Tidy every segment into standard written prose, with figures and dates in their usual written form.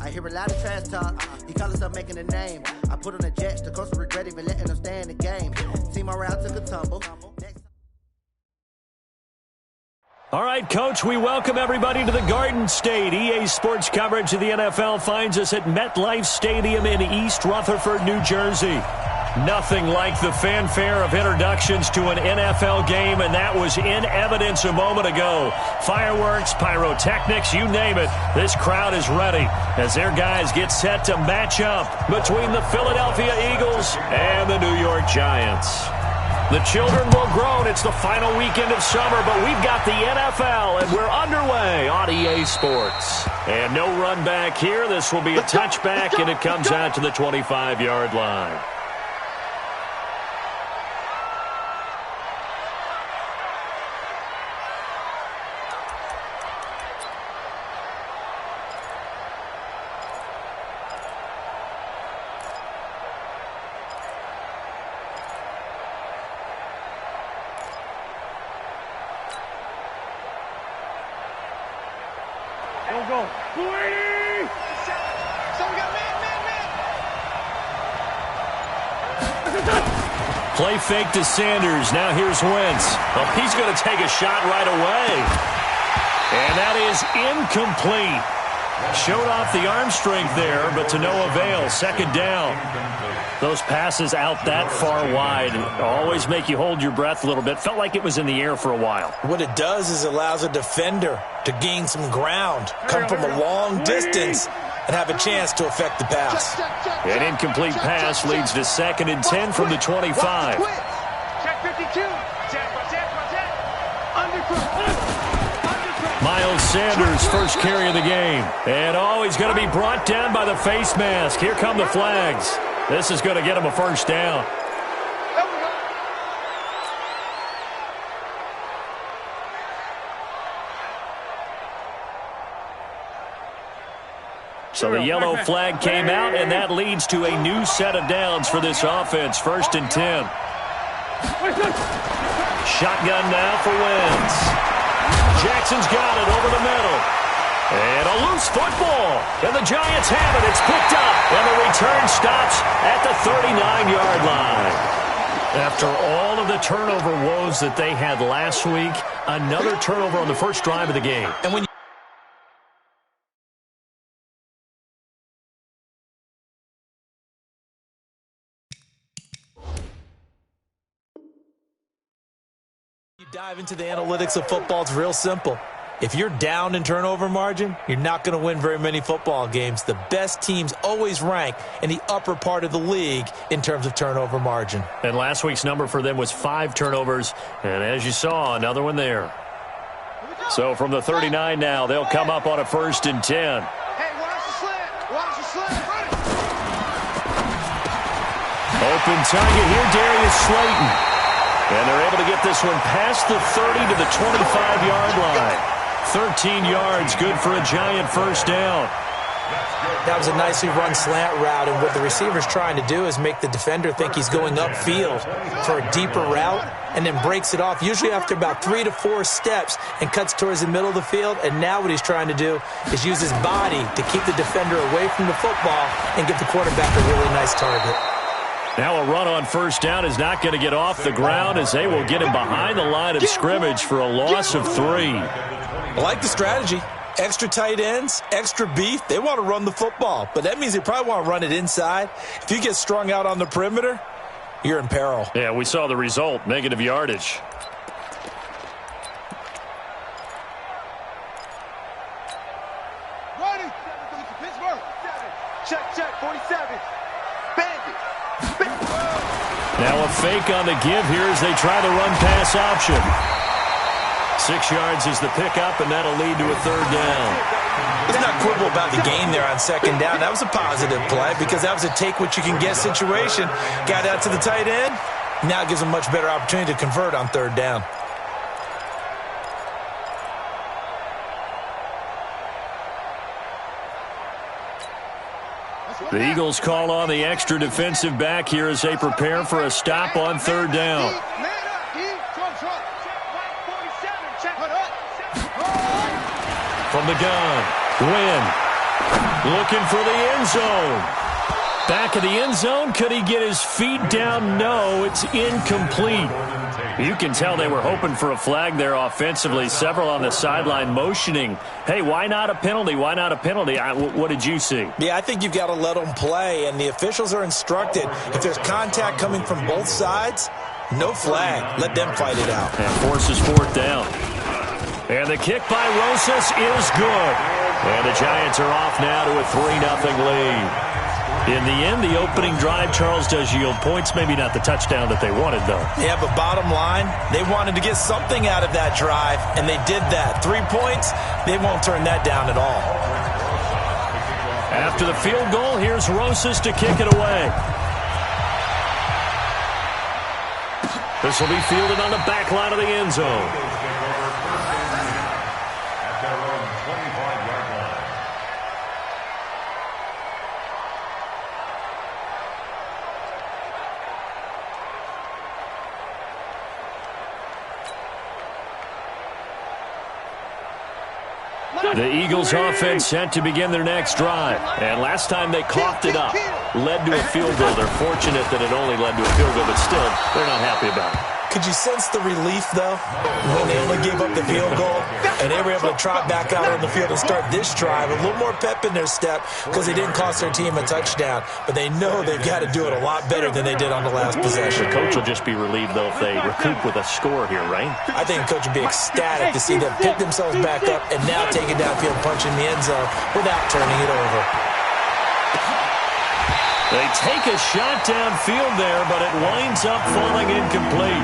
I hear a lot of trash talk. He call himself making a name. I put on the Jets. The coach will regret even letting them stay in the game. Team around took a tumble. All right, Coach, we welcome everybody to the Garden State. EA Sports coverage of the NFL finds us at MetLife Stadium in East Rutherford, New Jersey. Nothing like the fanfare of introductions to an NFL game, and that was in evidence a moment ago. Fireworks, pyrotechnics, you name it. This crowd is ready as their guys get set to match up between the Philadelphia Eagles and the New York Giants. The children will grow. It's the final weekend of summer, but we've got the NFL, and we're underway on EA Sports. And no run back here. This will be a touchback, and it comes out to the 25-yard line. Play fake to Sanders. Now here's Wentz. Oh, he's going to take a shot right away. And that is incomplete. Showed off the arm strength there, but to no avail. Second down. Those passes out that far wide always make you hold your breath a little bit. Felt like it was in the air for a while. What it does is allows a defender to gain some ground, come from a long distance, and have a chance to affect the pass. An incomplete pass leads to 2nd and 10 from the 25. Check 52. Miles Sanders, first carry of the game. And he's going to be brought down by the face mask. Here come the flags. This is going to get him a first down. So the yellow flag came out, and that leads to a new set of downs for this offense. 1st and 10. Shotgun now for Wentz. Jackson's got it over the middle. And a loose football. And the Giants have it. It's picked up. And the return stops at the 39-yard line. After all of the turnover woes that they had last week, another turnover on the first drive of the game. And when you dive into the analytics of football, it's real simple. If you're down in turnover margin, you're not going to win very many football games. The best teams always rank in the upper part of the league in terms of turnover margin. And last week's number for them was 5 turnovers. And as you saw, another one there. So from the 39 now, they'll come up on a 1st and 10. Hey, watch the slant. Watch the slant. Open target here, Darius Slayton. And they're able to get this one past the 30 to the 25-yard line. 13 yards, good for a Giant first down. That was a nicely run slant route, and what the receiver's trying to do is make the defender think he's going upfield for a deeper route and then breaks it off, usually after about 3 to 4 steps, and cuts towards the middle of the field. And now what he's trying to do is use his body to keep the defender away from the football and give the quarterback a really nice target. Now a run on first down is not going to get off the ground as they will get him behind the line of scrimmage for a loss of 3. I like the strategy. Extra tight ends, extra beef. They want to run the football, but that means they probably want to run it inside. If you get strung out on the perimeter, you're in peril. Yeah, we saw the result, negative yardage. Ready. Pittsburgh. Check, 47. Now a fake on the give here as they try the run-pass option. 6 yards is the pickup, and that'll lead to a 3rd down. Let's not quibble about the gain there on 2nd down. That was a positive play because that was a take-what-you-can-get situation. Got out to the tight end. Now it gives them much better opportunity to convert on 3rd down. The Eagles call on the extra defensive back here as they prepare for a stop on 3rd down. From the gun, Wynn. Looking for the end zone. Back of the end zone. Could he get his feet down? No, it's incomplete. You can tell they were hoping for a flag there offensively. Several on the sideline motioning, hey, why not a penalty? Why not a penalty? What did you see? Yeah, I think you've got to let them play, and the officials are instructed. If there's contact coming from both sides, no flag. Let them fight it out. And forces fourth down. And the kick by Rosas is good. And the Giants are off now to a 3-0 lead. In the end, the opening drive, Charles, does yield points. Maybe not the touchdown that they wanted, though. Yeah, but bottom line, they wanted to get something out of that drive, and they did that. 3 points, they won't turn that down at all. After the field goal, here's Rosas to kick it away. This will be fielded on the back line of the end zone. The Eagles offense set to begin their next drive. And last time they coughed it up, led to a field goal. They're fortunate that it only led to a field goal, but still, they're not happy about it. Could you sense the relief, though, when they only gave up the field goal and they were able to trot back out on the field and start this drive? A little more pep in their step because they didn't cost their team a touchdown, but they know they've got to do it a lot better than they did on the last possession. The coach will just be relieved, though, if they recoup with a score here, right? I think the coach would be ecstatic to see them pick themselves back up and now take it downfield, punch in the end zone without turning it over. They take a shot downfield there, but it winds up falling incomplete.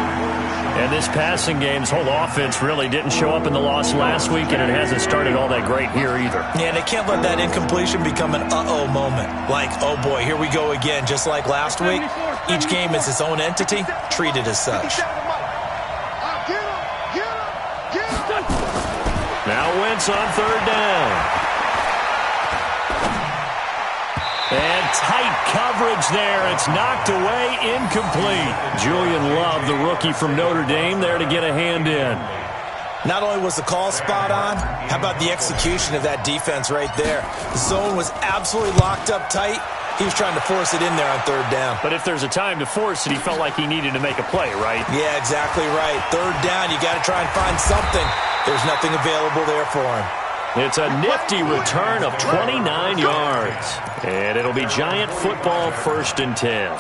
And this passing game's whole offense really didn't show up in the loss last week, and it hasn't started all that great here either. Yeah, and they can't let that incompletion become an uh-oh moment. Like, oh boy, here we go again, just like last week. Each game is its own entity, treated as such. Now Wentz on third down. And tight coverage there. It's knocked away, incomplete. Julian Love, the rookie from Notre Dame, there to get a hand in. Not only was the call spot on, how about the execution of that defense right there? The zone was absolutely locked up tight. He was trying to force it in there on third down. But if there's a time to force it, he felt like he needed to make a play, right? Yeah, exactly right. Third down, you got to try and find something. There's nothing available there for him. It's a nifty return of 29 yards. And it'll be Giant football, 1st and 10.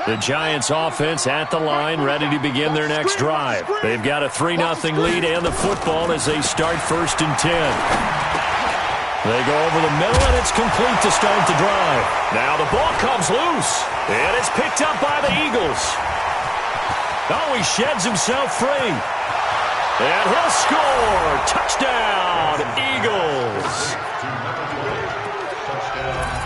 The Giants offense at the line, ready to begin their next drive. They've got a 3-0 lead and the football as they start 1st and 10. They go over the middle, and it's complete to start the drive. Now the ball comes loose, and it's picked up by the Eagles. Oh, he sheds himself free. And he'll score. Touchdown, Eagles.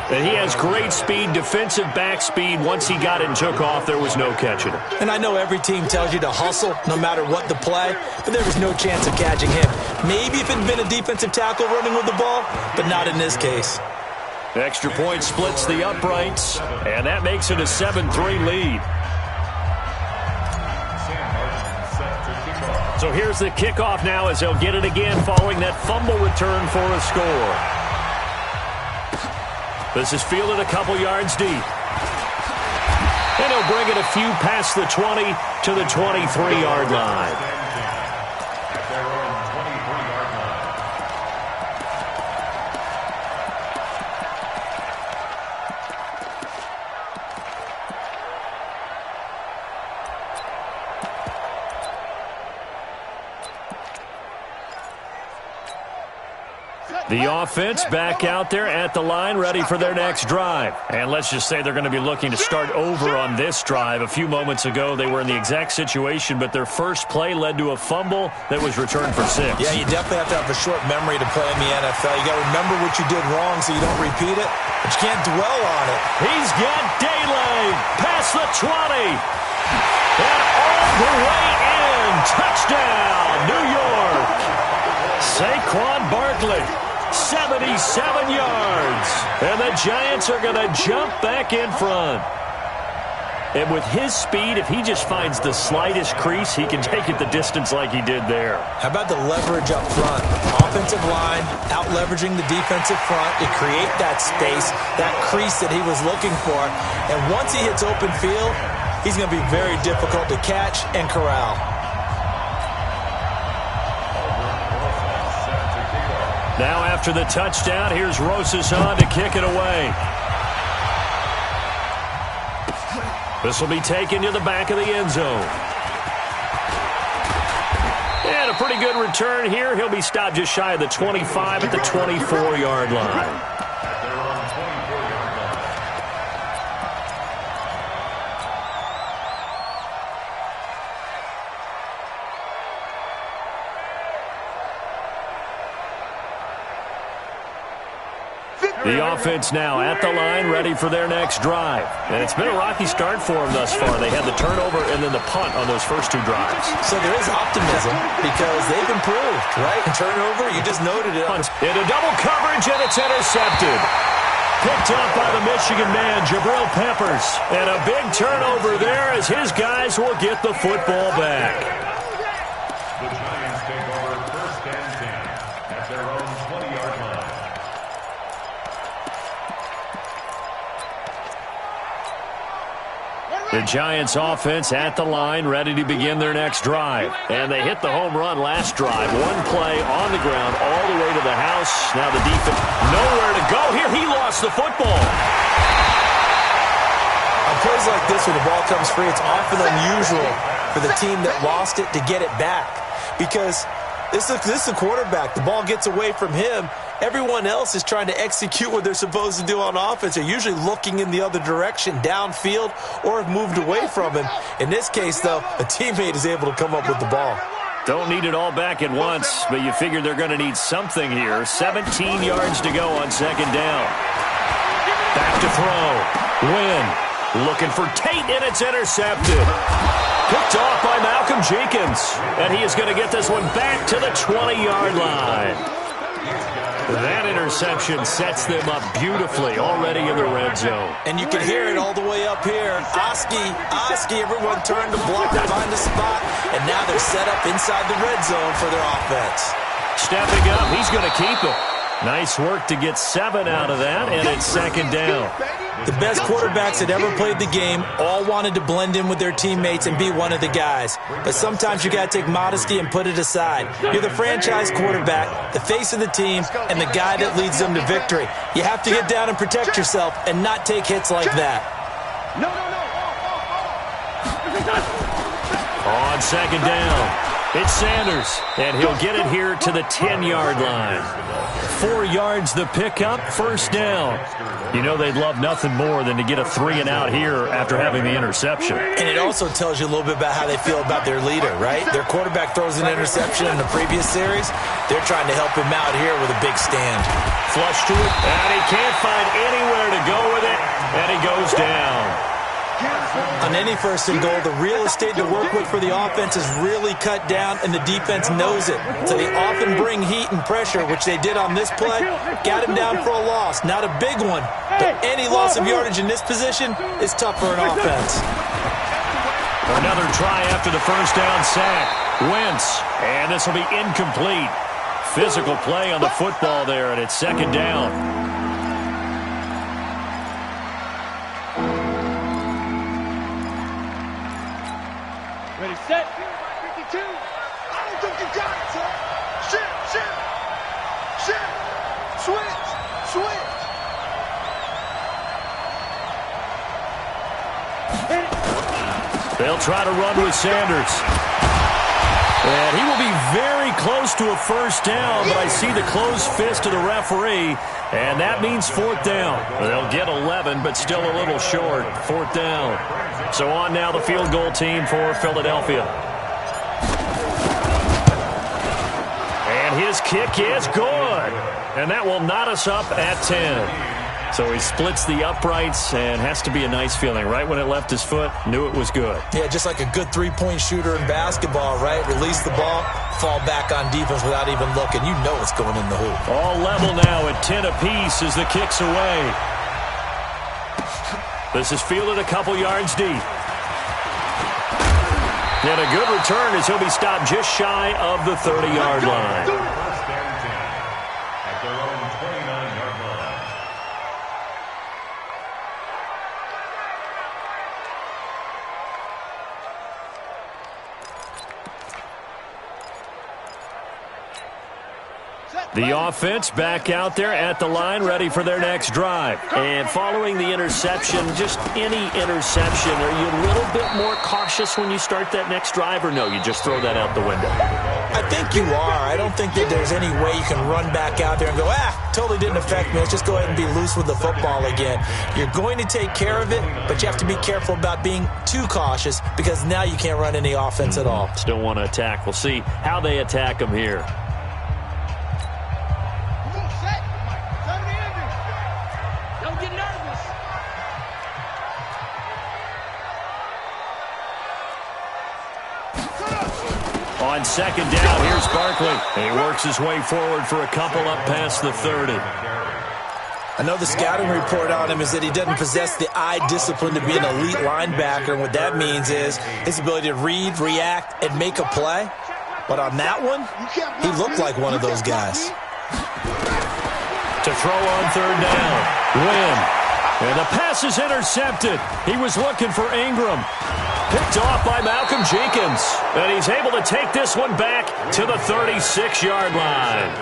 And he has great speed, defensive back speed. Once he got it and took off, there was no catching him. And I know every team tells you to hustle no matter what the play, but there was no chance of catching him. Maybe if it had been a defensive tackle running with the ball, but not in this case. Extra point splits the uprights, and that makes it a 7-3 lead. So here's the kickoff now as they'll get it again following that fumble return for a score. This is fielded a couple yards deep. And he'll bring it a few past the 20 to the 23-yard line. The offense back out there at the line, ready for their next drive. And let's just say they're going to be looking to start over on this drive. A few moments ago, they were in the exact situation, but their first play led to a fumble that was returned for 6. Yeah, you definitely have to have a short memory to play in the NFL. You got to remember what you did wrong so you don't repeat it, but you can't dwell on it. He's got daylight past the 20. And all the way in. Touchdown, New York. Saquon Barkley. 77 yards. And the Giants are going to jump back in front. And with his speed, if he just finds the slightest crease, he can take it the distance like he did there. How about the leverage up front? Offensive line, out-leveraging the defensive front to create that space, that crease that he was looking for. And once he hits open field, he's going to be very difficult to catch and corral. Now after the touchdown, here's Rosas on to kick it away. This will be taken to the back of the end zone. And a pretty good return here. He'll be stopped just shy of the 25 at the 24-yard line. The offense now at the line, ready for their next drive. And it's been a rocky start for them thus far. They had the turnover and then the punt on those first two drives. So there is optimism because they've improved, right? Turnover, you just noted it. Into double coverage, and it's intercepted. Picked up by the Michigan man, Jabril Peppers. And a big turnover there as his guys will get the football back. The Giants take over first and 10 at their own 20-yard line. The Giants offense at the line, ready to begin their next drive. And they hit the home run last drive. One play on the ground all the way to the house. Now the defense, nowhere to go here. He lost the football. On plays like this when the ball comes free, it's often unusual for the team that lost it to get it back. Because this is the quarterback. The ball gets away from him. Everyone else is trying to execute what they're supposed to do on offense. They're usually looking in the other direction, downfield, or have moved away from him. In this case, though, a teammate is able to come up with the ball. Don't need it all back at once, but you figure they're going to need something here. 17 yards to go on second down. Back to throw. Win. Looking for Tate, and it's intercepted. Picked off by Malcolm Jenkins. And he is going to get this one back to the 20-yard line. That interception sets them up beautifully already in the red zone. And you can hear it all the way up here. Oski, everyone turned to block to find a spot. And now they're set up inside the red zone for their offense. Stepping up, he's going to keep it. Nice work to get 7 out of that, and it's second down. The best quarterbacks that ever played the game all wanted to blend in with their teammates and be one of the guys. But sometimes you got to take modesty and put it aside. You're the franchise quarterback, the face of the team, and the guy that leads them to victory. You have to get down and protect yourself and not take hits like that. On second down, it's Sanders, and he'll get it here to the 10-yard line. 4 yards the pickup, first down. You know they'd love nothing more than to get a 3-and-out here after having the interception. And it also tells you a little bit about how they feel about their leader, right? Their quarterback throws an interception in the previous series. They're trying to help him out here with a big stand. Flush to it, and he can't find anywhere to go with it, and he goes down. On any first and goal, the real estate to work with for the offense is really cut down, and the defense knows it. So they often bring heat and pressure, which they did on this play. Got him down for a loss. Not a big one, but any loss of yardage in this position is tough for an offense. Another try after the first down sack. Wentz, and this will be incomplete. Physical play on the football there, and it's second down. Ready, set. 52. I don't think you got it, son. Shift. Switch. They'll try to run with Sanders. And he will be very close to a first down, but I see the closed fist of the referee, and that means fourth down. They'll get 11, but still a little short. Fourth down. So on now the field goal team for Philadelphia. And his kick is good. And that will knot us up at 10. So he splits the uprights, and has to be a nice feeling. Right when it left his foot, knew it was good. Yeah, just like a good three-point shooter in basketball, right? Release the ball, fall back on defense without even looking. You know it's going in the hoop. All level now at 10 apiece as the kick's away. This is fielded a couple yards deep. And a good return as he'll be stopped just shy of the 30-yard line. First and 10 at their own 29-yard line. The offense back out there at the line, ready for their next drive. And following the interception, just any interception, are you a little bit more cautious when you start that next drive, or no, you just throw that out the window? I think you are. I don't think that there's any way you can run back out there and go, totally didn't affect me. Let's just go ahead and be loose with the football again. You're going to take care of it, but you have to be careful about being too cautious because now you can't run any offense at all. Still want to attack. We'll see how they attack them here. On second down, here's Barkley. He works his way forward for a couple up past the 30. I know the scouting report on him is that he doesn't possess the eye discipline to be an elite linebacker. And what that means is his ability to read, react, and make a play. But on that one, he looked like one of those guys. To throw on third down. Wynn. And the pass is intercepted. He was looking for Ingram. Picked off by Malcolm Jenkins. And he's able to take this one back to the 36-yard line.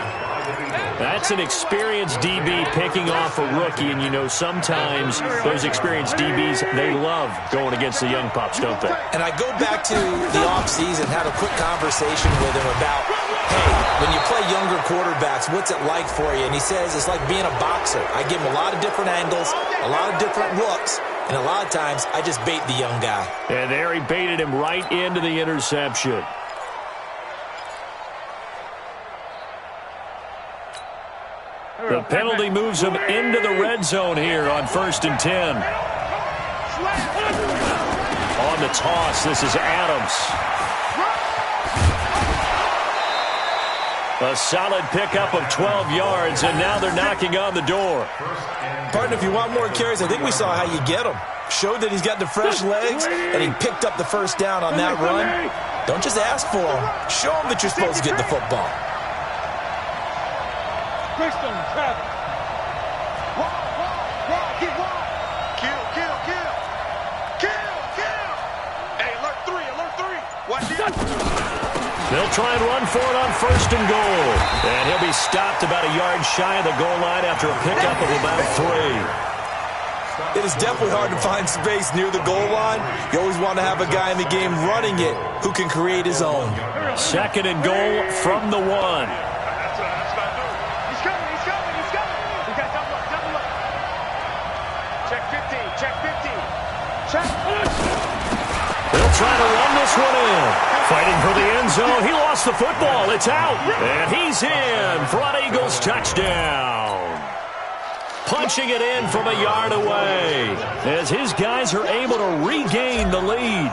That's an experienced DB picking off a rookie, and you know sometimes those experienced DBs, they love going against the young pups, don't they? And I go back to the offseason, had a quick conversation with him about, hey, when you play younger quarterbacks, what's it like for you? And he says it's like being a boxer. I give him a lot of different angles, a lot of different looks, and a lot of times I just bait the young guy. And there he baited him right into the interception. The penalty moves him into the red zone here on 1st and 10. On the toss, this is Adams. A solid pickup of 12 yards, and now they're knocking on the door. Partner, if you want more carries, I think we saw how you get them. Showed that he's got the fresh legs, and he picked up the first down on that run. Don't just ask for them. Show them that you're supposed to get the football. Crystal, Travis. Get wild. Kill. Hey, alert three. Watch this. They'll try and run for it on 1st and goal. And he'll be stopped about a yard shy of the goal line after a pickup of about 3. It is definitely hard to find space near the goal line. You always want to have a guy in the game running it who can create his own. 2nd and goal from the 1. They'll try to run this one in. Fighting for the end zone. He lost the football. It's out. And he's in for an Eagles touchdown. Punching it in from a yard away as his guys are able to regain the lead.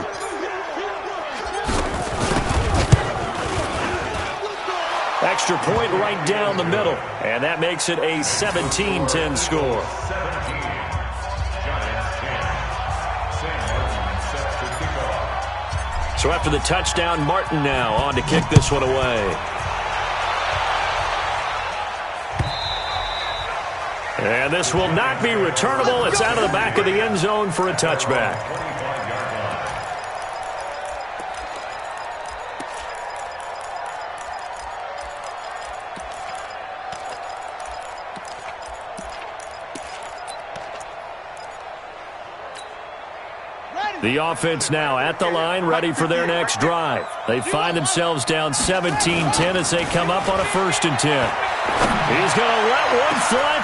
Extra point right down the middle. And that makes it a 17-10 score. So after the touchdown, Martin now on to kick this one away. And this will not be returnable. It's out of the back of the end zone for a touchback. The offense now at the line, ready for their next drive. They find themselves down 17-10 as they come up on a 1st and 10. He's going to let one fly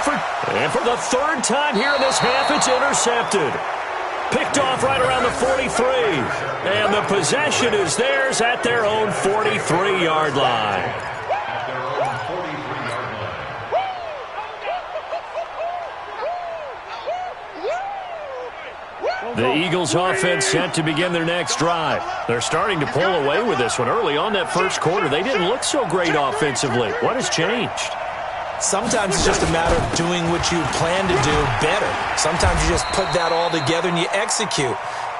and for the 3rd time here in this half, it's intercepted. Picked off right around the 43. And the possession is theirs at their own 43-yard line. The Eagles offense set to begin their next drive. They're starting to pull away with this one. Early on that first quarter, they didn't look so great offensively. What has changed? Sometimes it's just a matter of doing what you plan to do better. Sometimes you just put that all together and you execute.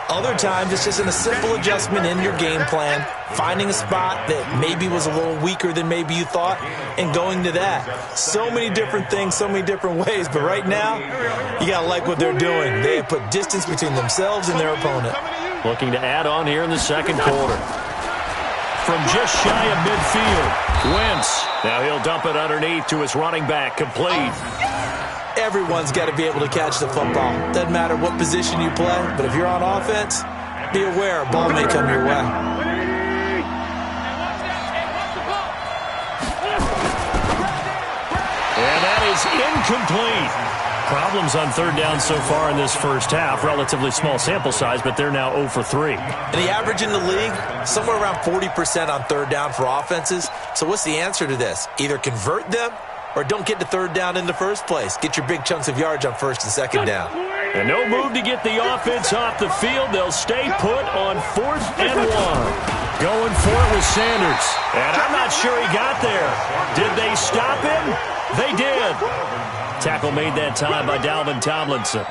Other times, it's just a simple adjustment in your game plan, finding a spot that maybe was a little weaker than maybe you thought, and going to that. So many different things, so many different ways, but right now, you got to like what they're doing. They have put distance between themselves and their opponent. Looking to add on here in the second quarter. From just shy of midfield, Wentz. Now he'll dump it underneath to his running back, complete. Everyone's got to be able to catch the football. Doesn't matter what position you play, but if you're on offense, be aware a ball may come your way. And that is incomplete. Problems on third down so far in this first half. Relatively small sample size, but they're now 0 for 3. And the average in the league, somewhere around 40% on third down for offenses. So what's the answer to this? Either convert them or don't get to third down in the first place. Get your big chunks of yards on first and second down. And no move to get the offense off the field. They'll stay put on 4th and 1. Going for it with Sanders. And I'm not sure he got there. Did they stop him? They did. Tackle made that time by Dalvin Tomlinson.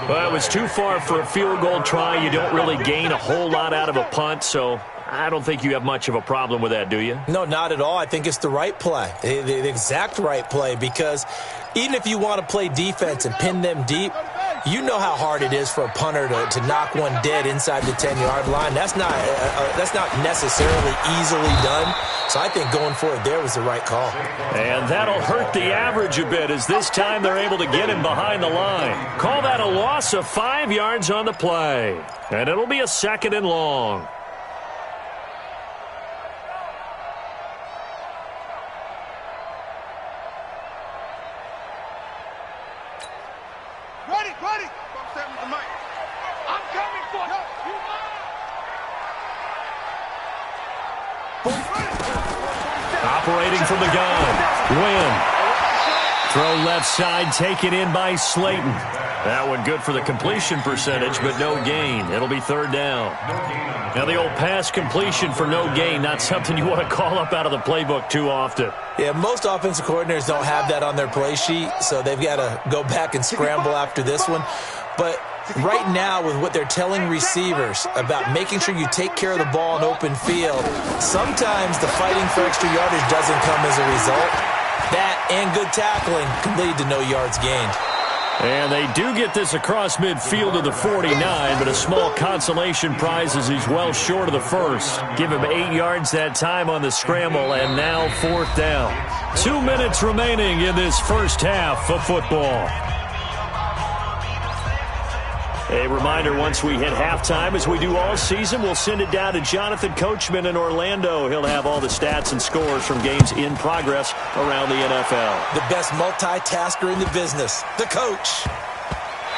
But it was too far for a field goal try. You don't really gain a whole lot out of a punt, so I don't think you have much of a problem with that, do you? No, not at all. I think it's the right play, the exact right play, because even if you want to play defense and pin them deep, you know how hard it is for a punter to knock one dead inside the 10-yard line. That's not necessarily easily done. So I think going for it there was the right call. And that'll hurt the average a bit, as this time they're able to get him behind the line. Call that a loss of 5 yards on the play. And it'll be a 2nd and long. Ready. I'm setting with the mic. I'm coming for you. Operating from the gun. Wynn. Throw left side, taken in by Slayton. That one good for the completion percentage, but no gain. It'll be 3rd down. Now the old pass completion for no gain, not something you want to call up out of the playbook too often. Yeah, most offensive coordinators don't have that on their play sheet, so they've got to go back and scramble after this one. But right now, with what they're telling receivers about making sure you take care of the ball in open field, sometimes the fighting for extra yardage doesn't come as a result. That and good tackling can lead to no yards gained. And they do get this across midfield to the 49, but a small consolation prize as he's well short of the first. Give him 8 yards that time on the scramble, and now 4th down. 2 minutes remaining in this first half of football. A reminder, once we hit halftime, as we do all season, we'll send it down to Jonathan Coachman in Orlando. He'll have all the stats and scores from games in progress around the NFL. The best multitasker in the business, the coach.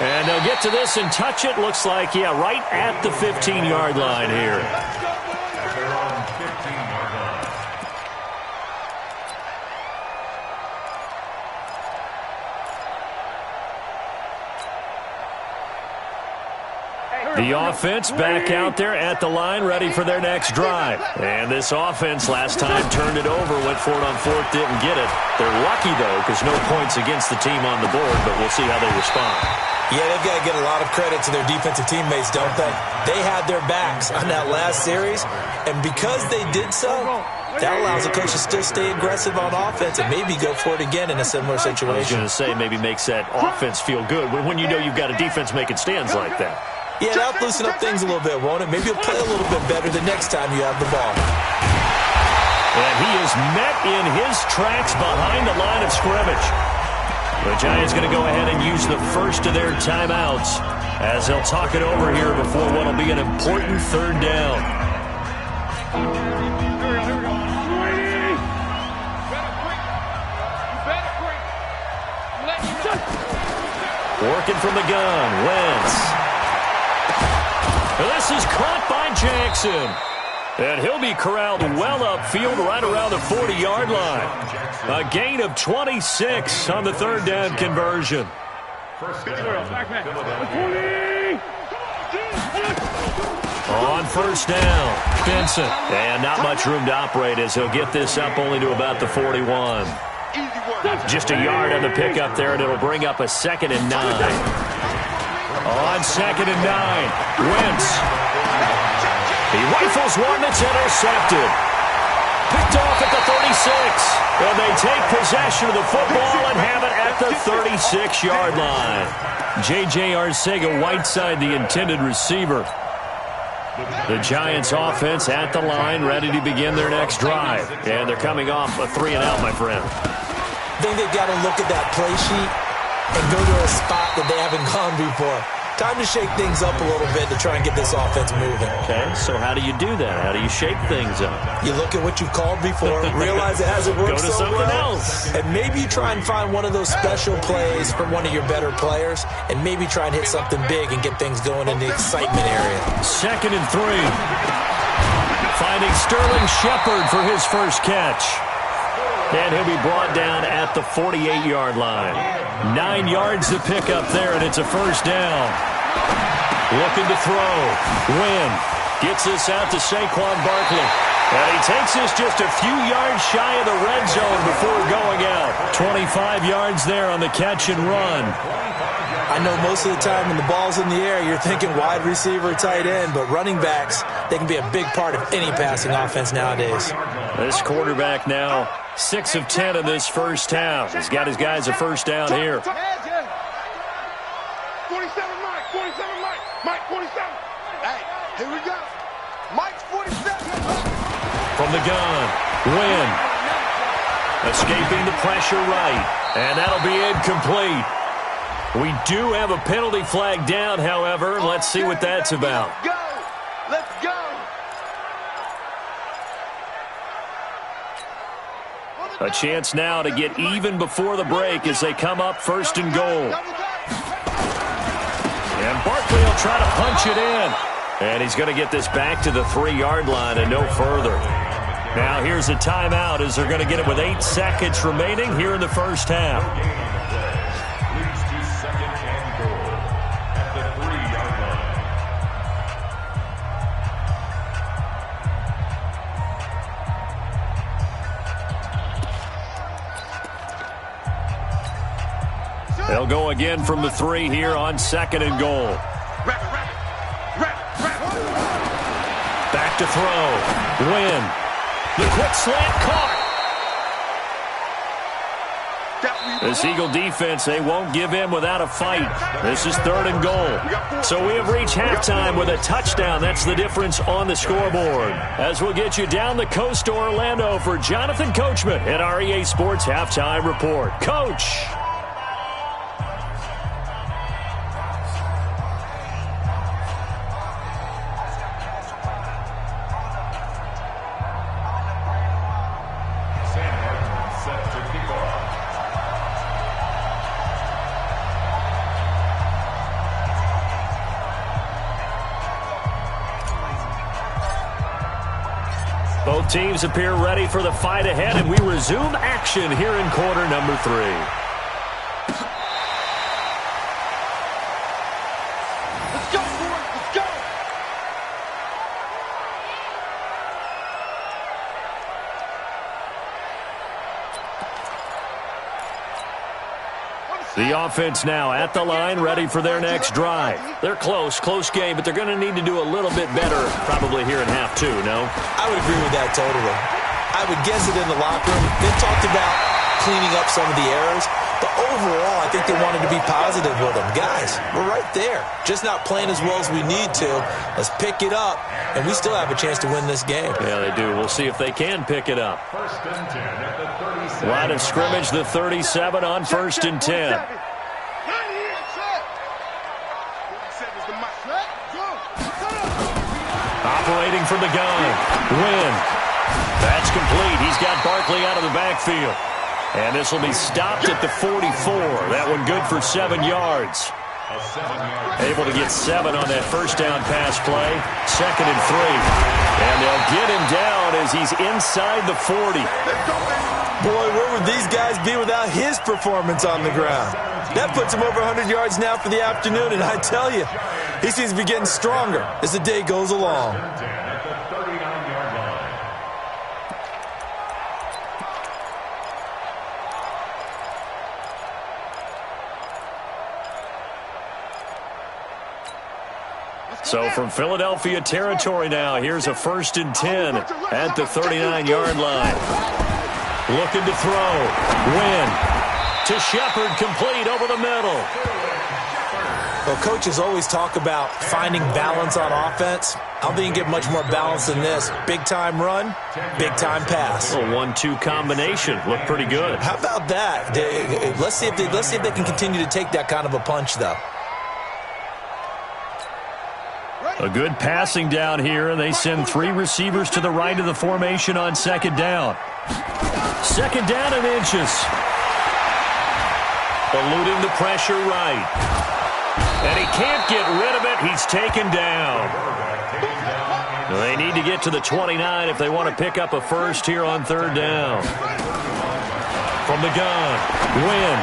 And they'll get to this and touch it. Looks like, yeah, right at the 15-yard line here. At their own 15-yard line. The offense back out there at the line, ready for their next drive. And this offense last time turned it over, went for it on 4th, didn't get it. They're lucky, though, because no points against the team on the board, but we'll see how they respond. Yeah, they've got to get a lot of credit to their defensive teammates, don't they? They had their backs on that last series, and because they did so, that allows the coach to still stay aggressive on offense and maybe go for it again in a similar situation. I was going to say, maybe makes that offense feel good when you know you've got a defense making stands like that. Yeah, that'll loosen up things a little bit, won't it? Maybe you'll play a little bit better the next time you have the ball. And he is met in his tracks behind the line of scrimmage. The Giants going to go ahead and use the first of their timeouts as they'll talk it over here before what will be an important 3rd down. Working from the gun, Wentz. This is caught by Jackson. And he'll be corralled well upfield right around the 40-yard line. A gain of 26 on the 3rd down conversion. On 1st down, Vincent. And not much room to operate as he'll get this up only to about the 41. Just a yard on the pickup there, and it'll bring up a 2nd and 9. On 2nd and 9, Wentz. He rifles one that's intercepted. Picked off at the 36. And they take possession of the football and have it at the 36-yard line. J.J. Arcega-Whiteside, the intended receiver. The Giants offense at the line, ready to begin their next drive. And they're coming off a 3-and-out, my friend. I think they've got to look at that play sheet and go to a spot that they haven't gone before. Time to shake things up a little bit to try and get this offense moving. Okay, so how do you do that? How do you shake things up? You look at what you've called before, realize it hasn't worked so well. Go to something else. And maybe you try and find one of those special plays from one of your better players, and maybe try and hit something big and get things going in the excitement area. 2nd and 3. Finding Sterling Shepard for his first catch. And he'll be brought down at the 48-yard line. 9 yards to pick up there, and it's a first down. Looking to throw. Wynn gets this out to Saquon Barkley. And he takes this just a few yards shy of the red zone before going out. 25 yards there on the catch and run. I know most of the time when the ball's in the air, you're thinking wide receiver, tight end, but running backs, they can be a big part of any passing offense nowadays. This quarterback now 6 of 10 in this first half. He's got his guys a first down here. 47 Mike, 47 Mike, Mike 47. Hey, here we go. Mike's 47. From the gun, Wynn. Escaping the pressure right. And that'll be incomplete. We do have a penalty flag down, however. Let's see what that's about. Let's go. Let's go. A chance now to get even before the break as they come up 1st and goal. And Barkley will try to punch it in. And he's going to get this back to the 3-yard line and no further. Now here's a timeout as they're going to get it with 8 seconds remaining here in the first half. Leads to 2nd and goal at the 3-yard line. They'll go again from the 3 here on 2nd and goal. Back to throw. Wynn. The quick slant caught. This Eagle defense, they won't give in without a fight. This is 3rd and goal. So we have reached halftime with a touchdown. That's the difference on the scoreboard. As we'll get you down the coast to Orlando for Jonathan Coachman at our EA Sports Halftime Report. Coach. Both teams appear ready for the fight ahead, and we resume action here in quarter number 3. Let's go, boys. Let's go. The offense now at the line, ready for their next drive. They're close game, but they're going to need to do a little bit better probably here in half 2, no? I would agree with that totally. I would guess it in the locker room. They've talked about cleaning up some of the errors, but overall, I think they wanted to be positive with them. Guys, we're right there. Just not playing as well as we need to. Let's pick it up, and we still have a chance to win this game. Yeah, they do. We'll see if they can pick it up. 1st and 10 at the 37. Line of scrimmage, the 37 on 1st and 10. Operating from the gun. Wynn. That's complete. He's got Barkley out of the backfield. And this will be stopped at the 44. That one good for 7 yards. Able to get 7 on that first down pass play. 2nd and 3. And they'll get him down as he's inside the 40. Boy, where would these guys be without his performance on the ground? That puts him over 100 yards now for the afternoon, and I tell you, he seems to be getting stronger as the day goes along. At the 39-yard line. So from Philadelphia territory now, here's a 1st and 10 at the 39-yard line. Looking to throw. Wynn to Shepard, complete over the middle. Well, coaches always talk about finding balance on offense. I don't think you get much more balance than this. Big-time run, big-time pass. A 1-2 combination. Looked pretty good. How about that? Let's see if they can continue to take that kind of a punch, though. A good passing down here. They send 3 receivers to the right of the formation on 2nd down. 2nd down and inches. Eluding the pressure right. And he can't get rid of it. He's taken down. They need to get to the 29 if they want to pick up a first here on 3rd down. From the gun, Wynn.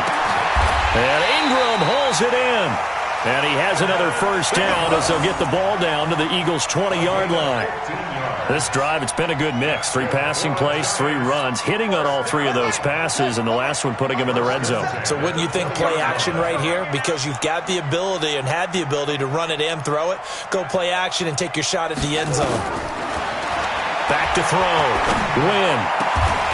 And Ingram holds it in. And he has another first down as they'll get the ball down to the Eagles' 20-yard line. This drive, it's been a good mix. 3 passing plays, 3 runs, hitting on all 3 of those passes, and the last one putting him in the red zone. So wouldn't you think play action right here? Because you've got the ability and had the ability to run it and throw it. Go play action and take your shot at the end zone. Back to throw. Wynn.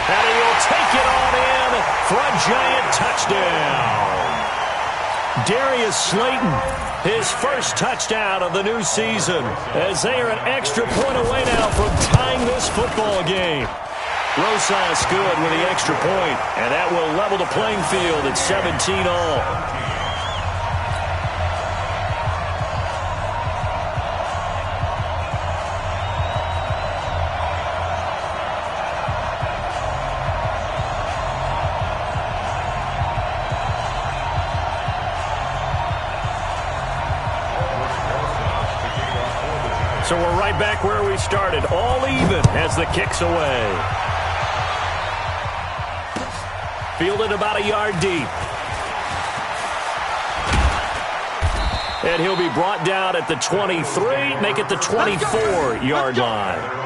And he'll take it on in for a giant touchdown. Darius Slayton, his first touchdown of the new season, as they are an extra point away now from tying this football game. Rosas good with the extra point, and that will level the playing field at 17 all. So we're right back where we started, all even as the kick's away. Fielded about a yard deep. And he'll be brought down at the 23, make it the 24-yard line.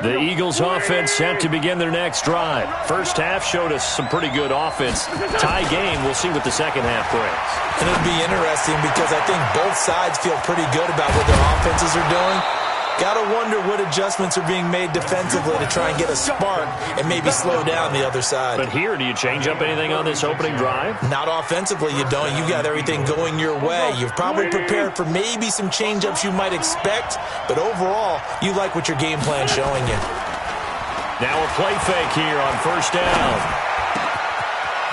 The Eagles offense set to begin their next drive. First half showed us some pretty good offense. Tie game, we'll see what the second half brings. And it'll be interesting because I think both sides feel pretty good about what their offenses are doing. Got to wonder what adjustments are being made defensively to try and get a spark and maybe slow down the other side. But here, do you change up anything on this opening drive? Not offensively, you don't. You got everything going your way. You've probably prepared for maybe some change-ups you might expect, but overall, you like what your game plan's showing you. Now a play fake here on first down.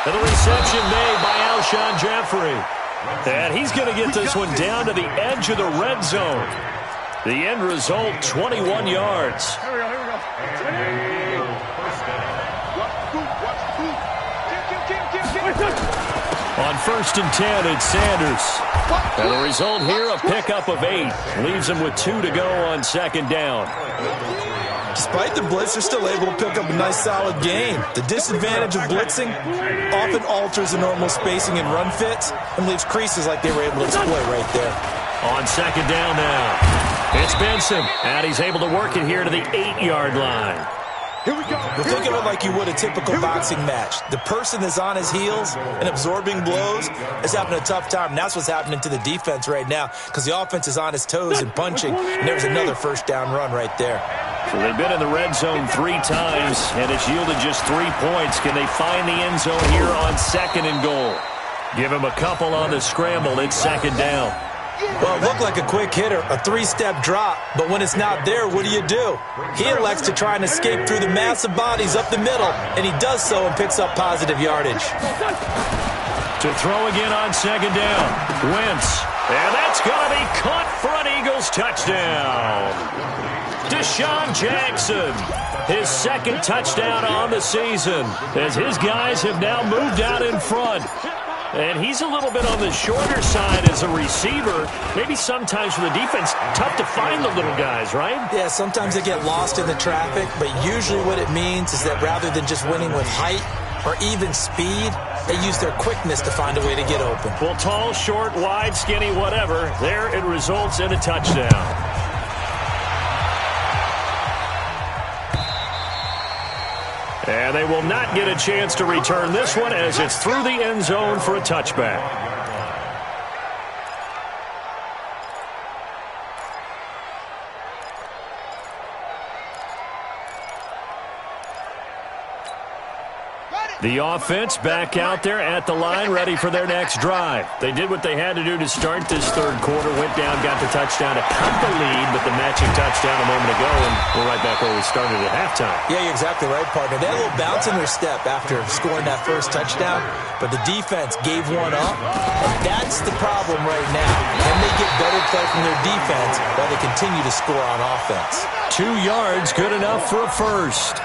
And the reception made by Alshon Jeffrey. And he's going to get this one down to the edge of the red zone. The end result, 21 yards. Here we go. On first and 10, it's Sanders. And the result here, a pickup of 8. Leaves him with 2 to go on second down. Despite the blitz, they're still able to pick up a nice, solid gain. The disadvantage of blitzing often alters the normal spacing and run fits and leaves creases like they were able to exploit right there. On second down now. It's Benson, and he's able to work it here to the 8-yard line. Here we go. Well, think of it like you would a typical boxing match. The person that's on his heels and absorbing blows is having a tough time. And that's what's happening to the defense right now because the offense is on his toes and punching. And there's another first down run right there. So they've been in the red zone 3 times, and it's yielded just 3 points. Can they find the end zone here on second and goal? Give him a couple on the scramble. It's second down. Well, it looked like a quick hitter, a 3-step drop, but when it's not there, what do? He elects to try and escape through the massive bodies up the middle, and he does so and picks up positive yardage. To throw again on second down, Wentz, and that's going to be caught for an Eagles touchdown. Deshaun Jackson, his second touchdown on the season, as his guys have now moved out in front. And he's a little bit on the shorter side as a receiver. Maybe sometimes for the defense, tough to find the little guys, right? Yeah, sometimes they get lost in the traffic, but usually what it means is that rather than just winning with height or even speed, they use their quickness to find a way to get open. Well, tall, short, wide, skinny, whatever, there it results in a touchdown. And they will not get a chance to return this one as it's through the end zone for a touchback. The offense back out there at the line, ready for their next drive. They did what they had to do to start this third quarter, went down, got the touchdown to cut the lead, but the matching touchdown a moment ago, and we're right back where we started at halftime. Yeah, you're exactly right, partner. They had a little bounce in their step after scoring that first touchdown, but the defense gave one up, and that's the problem right now. Can they get better play from their defense while they continue to score on offense? 2 yards, good enough for a first.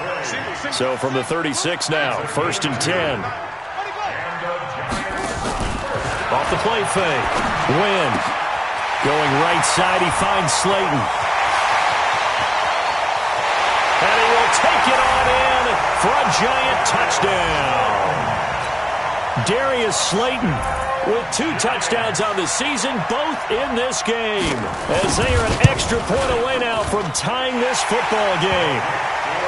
So from the 36 now, 1st and 10. Off the play fake. Wynn. Going right side, he finds Slayton. And he will take it on in for a giant touchdown. Darius Slayton with 2 touchdowns on the season, both in this game, as they are an extra point away now from tying this football game.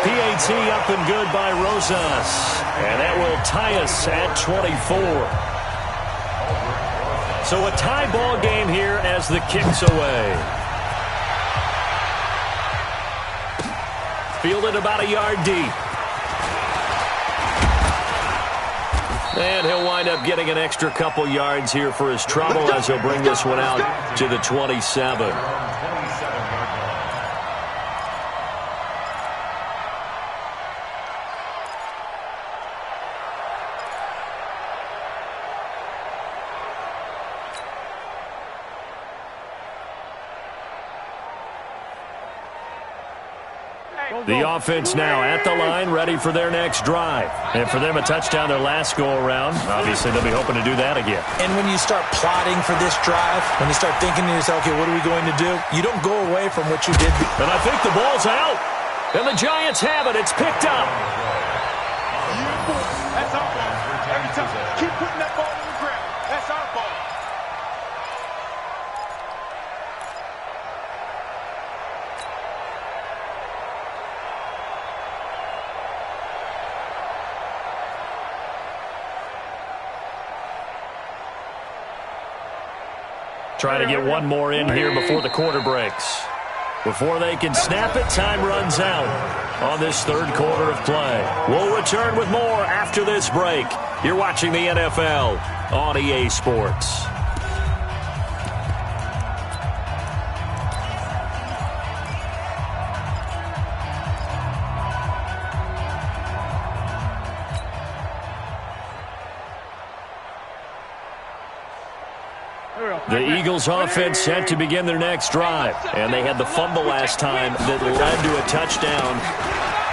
PAT up and good by Rosas, and that will tie us at 24. So a tie ball game here as the kick's away. Fielded about a yard deep. And he'll wind up getting an extra couple yards here for his trouble as he'll bring this one out to the 27. The offense now at the line, ready for their next drive. And for them, a touchdown their last go-around. Obviously, they'll be hoping to do that again. And when you start plotting for this drive, when you start thinking to yourself, okay, what are we going to do? You don't go away from what you did. And I think the ball's out. And the Giants have it. It's picked up. That's our ball. Every time. Keep putting that ball on the ground. That's our ball. Trying to get one more in here before the quarter breaks. Before they can snap it, time runs out on this third quarter of play. We'll return with more after this break. You're watching the NFL on EA Sports. The Eagles offense set to begin their next drive. And they had the fumble last time that led to a touchdown.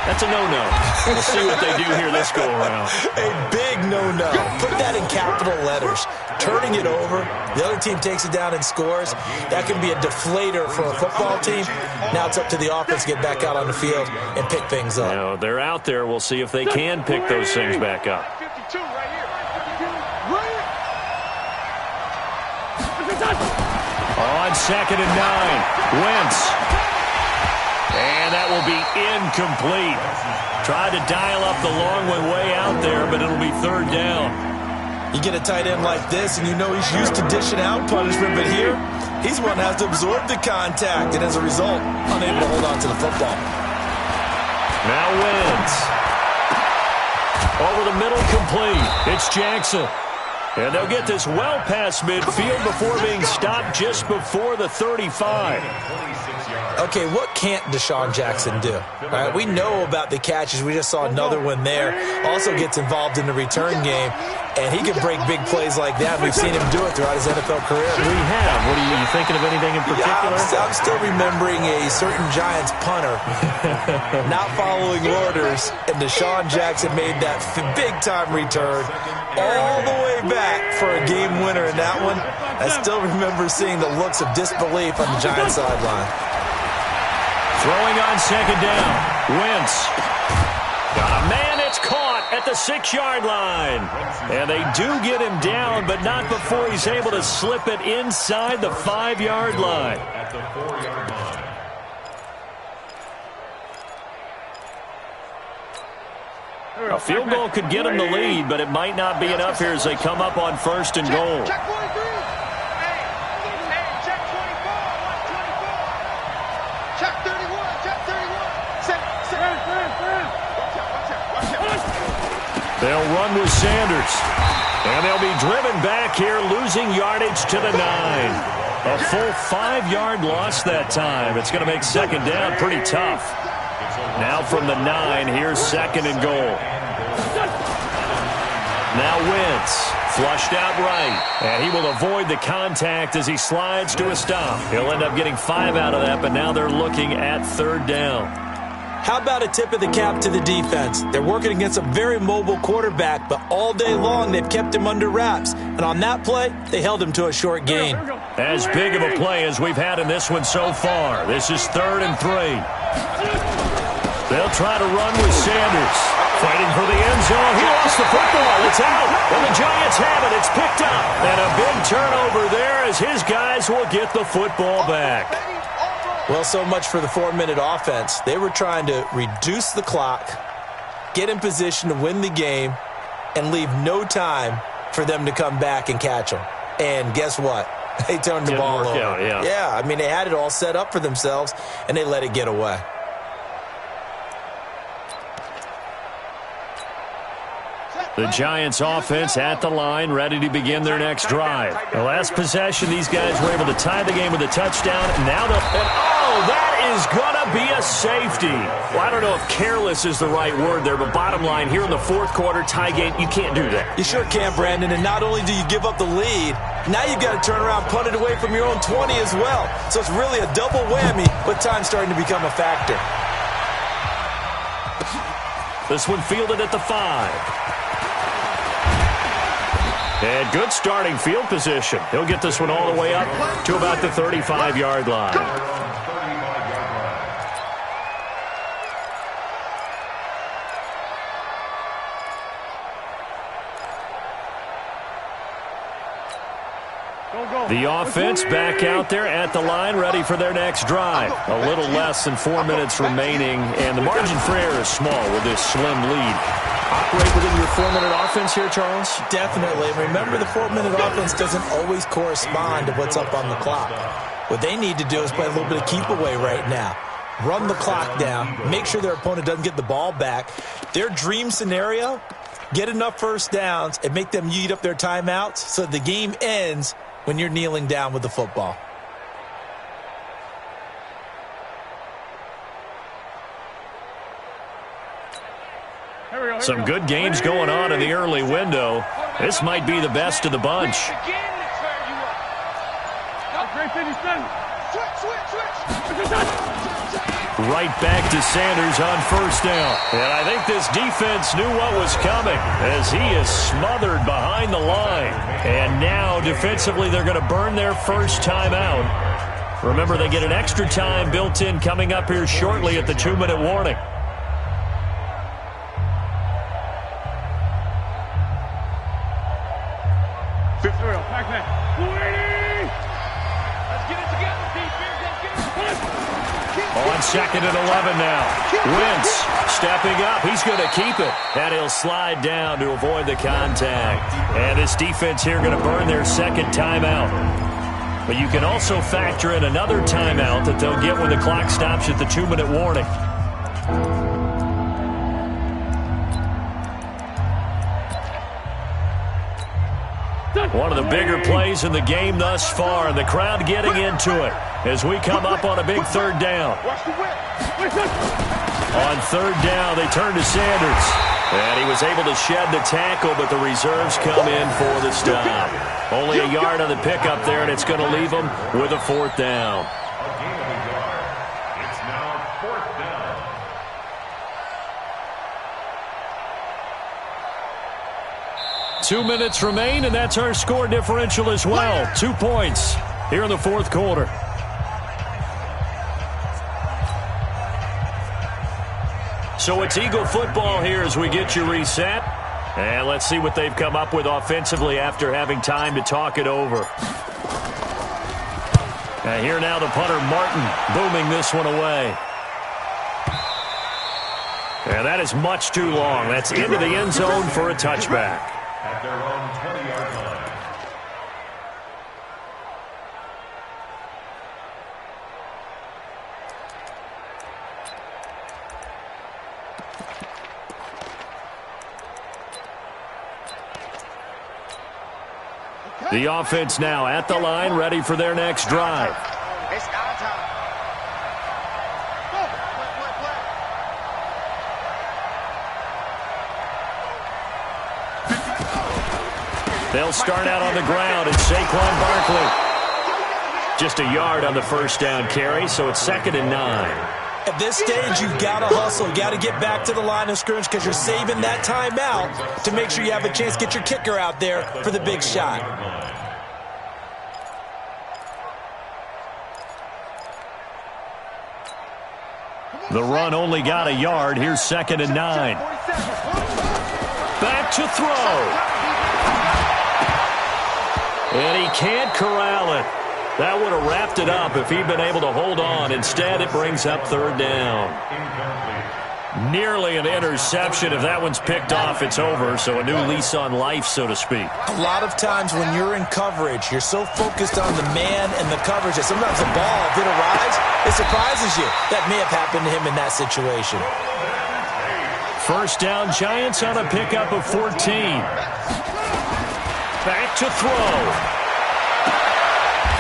That's a no-no. We'll see what they do here this go-around. A big no-no. Put that in capital letters. Turning it over, the other team takes it down and scores. That can be a deflator for a football team. Now it's up to the offense to get back out on the field and pick things up. You know, they're out there. We'll see if they can pick those things back up. 52 right here. On 2nd and 9, Wentz. And that will be incomplete. Tried to dial up the long one way out there, but it'll be 3rd down. You get a tight end like this, and you know he's used to dishing out punishment, but here, he's one that has to absorb the contact, and as a result, unable to hold on to the football. Now Wentz. Over the middle, complete. It's Jackson. And they'll get this well past midfield before being stopped just before the 35. Okay, what can't Deshaun Jackson do? All right, we know about the catches. We just saw another one there. Also gets involved in the return game, and he can break big plays like that. We've seen him do it throughout his NFL career. We have. What are you thinking of anything in particular? Yeah, I'm still remembering a certain Giants punter not following orders, and Deshaun Jackson made that big-time return all the way back for a game winner in that one. I still remember seeing the looks of disbelief on the Giants sideline. Throwing on 2nd down. Wentz. Got a man, it's caught at the 6-yard line. And they do get him down, but not before he's able to slip it inside the 5-yard line. At the 4-yard line. A field goal could get them the lead, but it might not be enough here as they come up on 1st and goal. Check 43. Hey, check 24. Watch 24. Check 31. Check 31. Set. Watch out. They'll run with Sanders. And they'll be driven back here, losing yardage to the 9. A full 5-yard loss that time. It's going to make 2nd down pretty tough. Now from the 9, here's 2nd and goal. Now Wentz, flushed out right, and he will avoid the contact as he slides to a stop. He'll end up getting 5 out of that, but now they're looking at 3rd down. How about a tip of the cap to the defense? They're working against a very mobile quarterback, but all day long they've kept him under wraps. And on that play, they held him to a short gain. As big of a play as we've had in this one so far. This is 3rd and 3. They'll try to run with Sanders. Fighting for the end zone. He lost the football. It's out. And the Giants have it. It's picked up. And a big turnover there as his guys will get the football back. Well, so much for the 4-minute offense. They were trying to reduce the clock, get in position to win the game, and leave no time for them to come back and catch them. And guess what? They turned the ball over. Yeah, I mean, they had it all set up for themselves, and they let it get away. The Giants offense at the line, ready to begin their next drive. The last possession, these guys were able to tie the game with a touchdown. Now they'll... Oh, that is going to be a safety. Well, I don't know if careless is the right word there, but bottom line, here in the 4th quarter, tie game, you can't do that. You sure can, Brandon, and not only do you give up the lead, now you've got to turn around, punt it away from your own 20 as well. So it's really a double whammy, but time's starting to become a factor. This one fielded at the 5. And good starting field position. He'll get this one all the way up to about the 35-yard line. The offense back out there at the line, ready for their next drive. A little less than 4 minutes remaining, and the margin for error is small with this slim lead. Operate within your 4-minute offense here, Charles? Definitely. Remember, the 4-minute offense doesn't always correspond to what's up on the clock. What they need to do is play a little bit of keep away right now. Run the clock down. Make sure their opponent doesn't get the ball back. Their dream scenario, get enough first downs and make them eat up their timeouts so the game ends when you're kneeling down with the football. Some good games going on in the early window. This might be the best of the bunch. Right back to Sanders on 1st down. And I think this defense knew what was coming as he is smothered behind the line. And now defensively they're going to burn their first time out. Remember, they get an extra time built in coming up here shortly at the 2-minute warning. On 2nd and 11 now. Wentz stepping up. He's going to keep it. And he'll slide down to avoid the contact. And this defense here going to burn their 2nd timeout. But you can also factor in another timeout that they'll get when the clock stops at the 2-minute warning. One of the bigger plays in the game thus far, and the crowd getting into it as we come up on a big 3rd down. On 3rd down, they turn to Sanders. And he was able to shed the tackle, but the reserves come in for the stop. Only a yard on the pickup there, and it's going to leave them with a 4th down. It's now 4th down. Two minutes remain, and that's our score differential as well. 2 points here in the 4th quarter. So it's Eagle football here as we get you reset. And let's see what they've come up with offensively after having time to talk it over. And here now the punter, Martin, booming this one away. And that is much too long. That's into the end zone for a touchback. At their own 20-yard line. The offense now at the line, ready for their next drive. It's our time. Go. Play. They'll start out on the ground, and Saquon Barkley. Just a yard on the first down carry, so it's 2nd and 9. At this stage, you've got to hustle. You've got to get back to the line of scrimmage because you're saving that timeout to make sure you have a chance to get your kicker out there for the big shot. The run only got a yard. Here's 2nd and 9. Back to throw. And he can't corral it. That would have wrapped it up if he'd been able to hold on. Instead, it brings up 3rd down. Nearly an interception. If that one's picked off, it's over. So a new lease on life, so to speak. A lot of times when you're in coverage, you're so focused on the man and the coverage that sometimes the ball, if it arrives, it surprises you. That may have happened to him in that situation. First down, Giants on a pickup of 14. Back to throw.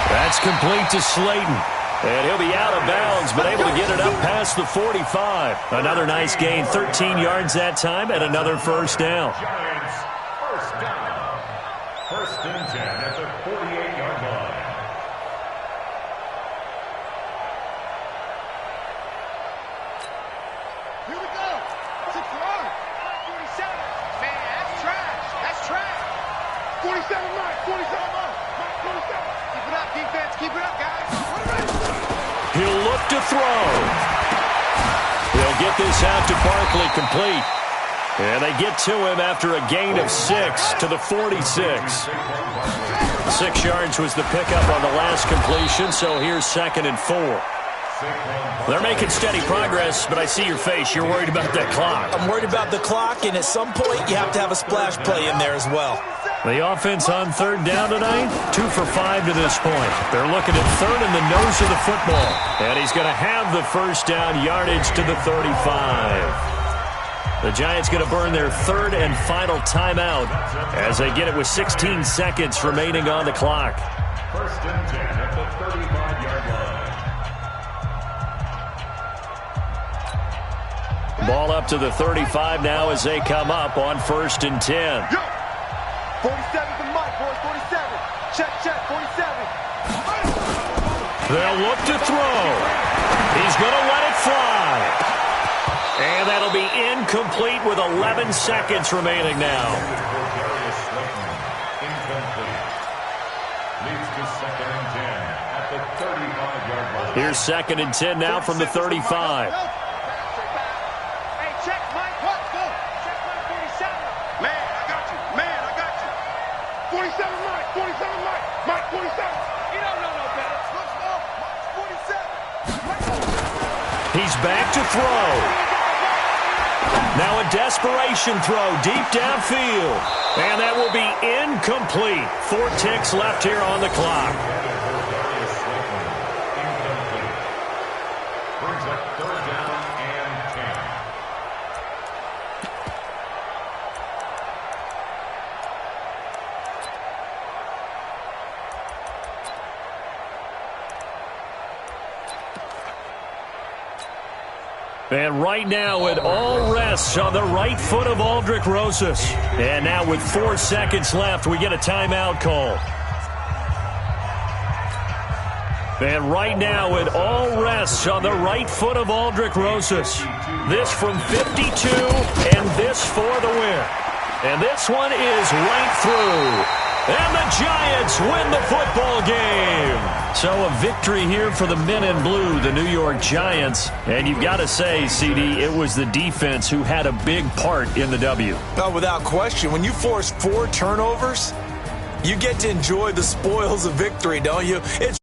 That's complete to Slayton. And he'll be out of bounds, but able to get it up past the 45. Another nice gain, 13 yards that time, and another first down. Giants, first down. 1st and 10 at the 48-yard line. Here we go. 6 yards. 47. Man, that's trash. That's trash. 47, Mike. 47, Mike. Mike, 47. Keep it up, defense. Keep it up, guys. He'll look to throw. He'll get this out to Barkley complete. And they get to him after a gain of 6 to the 46. 6 yards was the pickup on the last completion, so here's 2nd and 4. They're making steady progress, but I see your face. You're worried about that clock. I'm worried about the clock, and at some point you have to have a splash play in there as well. The offense on 3rd down tonight, 2 for 5 to this point. They're looking at 3rd in the nose of the football. And he's going to have the first down yardage to the 35. The Giants going to burn their 3rd and final timeout as they get it with 16 seconds remaining on the clock. 1st and 10 at the 35-yard line. Ball up to the 35 now as they come up on 1st and 10. 47 to Mike, boys. 47. Check, 47. They'll look to throw. He's going to let it fly. And that'll be incomplete with 11 seconds remaining now. Incomplete. Leads to 2nd and 10 at the 35-yard line. Here's 2nd and 10 now from the 35. Hey, check, Mike. What? Go. Check, Mike, 47. Man, I got you. Man, I got you. 47, Mike. 47, Mike. Mike, 47. You don't know no better. Let's go. Mike, 47. He's back to throw. Now a desperation throw deep downfield. And that will be incomplete. 4 ticks left here on the clock. Incomplete. Brings up 3rd down and 10. And right now it all rests on the right foot of Aldrick Rosas. And now with 4 seconds left, we get a timeout call. And right now it all rests on the right foot of Aldrick Rosas. This from 52 and this for the win. And this one is right through. And the Giants win the football game. So a victory here for the men in blue, the New York Giants. And you've got to say, CD, it was the defense who had a big part in the W. No, without question. When you force 4 turnovers, you get to enjoy the spoils of victory, don't you? It's